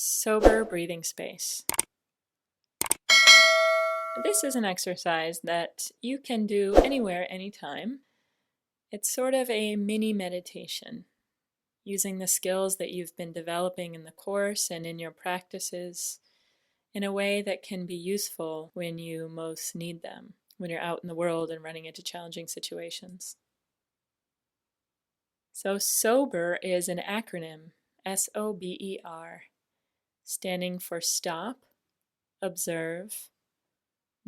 Sober breathing space. This is an exercise that you can do anywhere, anytime. It's sort of a mini meditation, using the skills that you've been developing in the course and in your practices in a way that can be useful when you most need them, when you're out in the world and running into challenging situations. So SOBER is an acronym, SOBER, standing for stop, observe,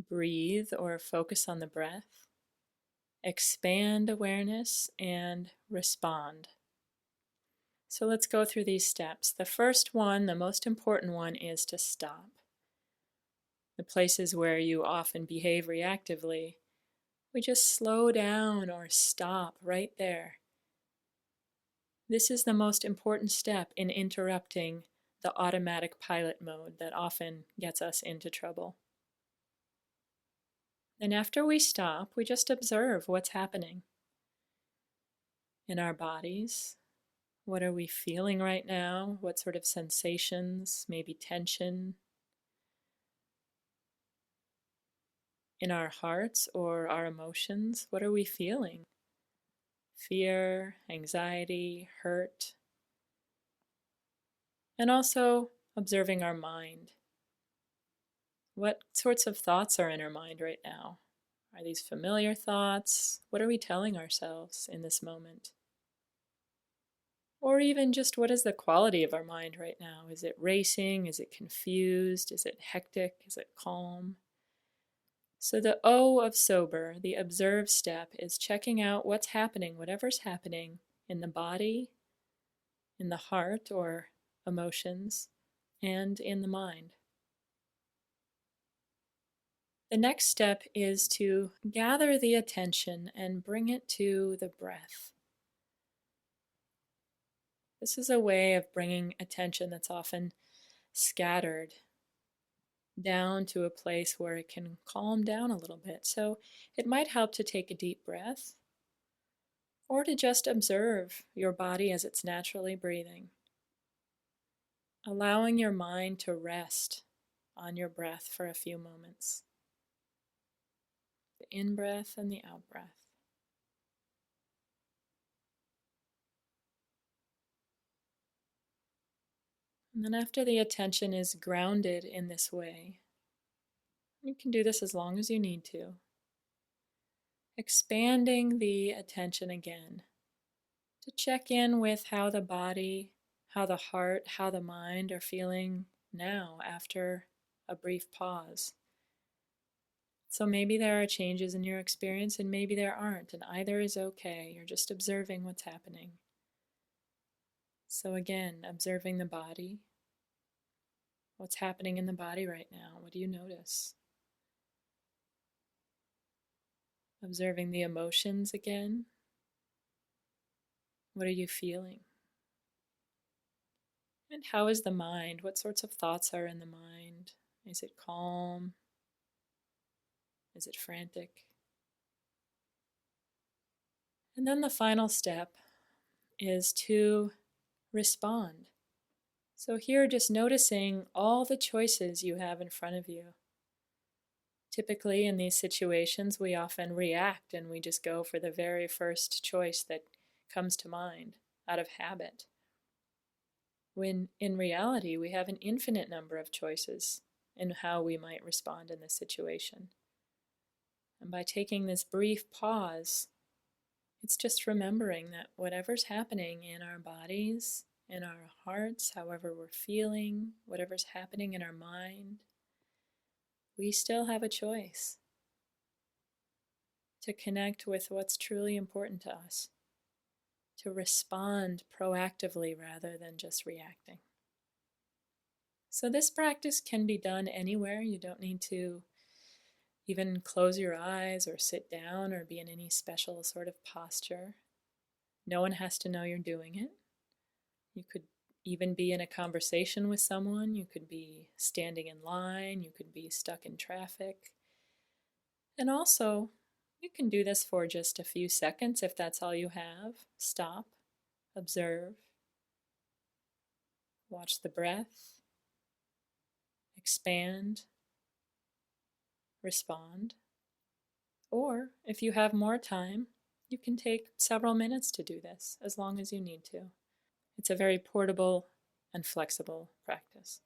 breathe or focus on the breath, expand awareness, and respond. So let's go through these steps. The first one, the most important one, is to stop. The places where you often behave reactively, we just slow down or stop right there. This is the most important step in interrupting the automatic pilot mode that often gets us into trouble. And after we stop, we just observe what's happening in our bodies. What are we feeling right now? What sort of sensations, maybe tension in our hearts or our emotions? What are we feeling? Fear, anxiety, hurt. And also observing our mind. What sorts of thoughts are in our mind right now? Are these familiar thoughts? What are we telling ourselves in this moment? Or even just what is the quality of our mind right now? Is it racing? Is it confused? Is it hectic? Is it calm? So the O of sober, the observe step, is checking out what's happening, whatever's happening in the body, in the heart or emotions, and in the mind. The next step is to gather the attention and bring it to the breath. This is a way of bringing attention that's often scattered down to a place where it can calm down a little bit. So it might help to take a deep breath or to just observe your body as it's naturally breathing, allowing your mind to rest on your breath for a few moments. The in-breath and the out-breath. And then after the attention is grounded in this way, you can do this as long as you need to, expanding the attention again to check in with how the body, how the heart, how the mind are feeling now after a brief pause. So maybe there are changes in your experience and maybe there aren't, and either is okay. You're just observing what's happening. So again, observing the body. What's happening in the body right now? What do you notice? Observing the emotions again. What are you feeling? And how is the mind? What sorts of thoughts are in the mind? Is it calm? Is it frantic? And then the final step is to respond. So here, just noticing all the choices you have in front of you. Typically in these situations, we often react and we just go for the very first choice that comes to mind out of habit. When in reality, we have an infinite number of choices in how we might respond in this situation. And by taking this brief pause, it's just remembering that whatever's happening in our bodies, in our hearts, however we're feeling, whatever's happening in our mind, we still have a choice to connect with what's truly important to us, to respond proactively rather than just reacting. So this practice can be done anywhere. You don't need to even close your eyes or sit down or be in any special sort of posture. No one has to know you're doing it. You could even be in a conversation with someone. You could be standing in line. You could be stuck in traffic. And also, you can do this for just a few seconds if that's all you have. Stop, observe, watch the breath, expand, respond. Or if you have more time, you can take several minutes to do this, as long as you need to. It's a very portable and flexible practice.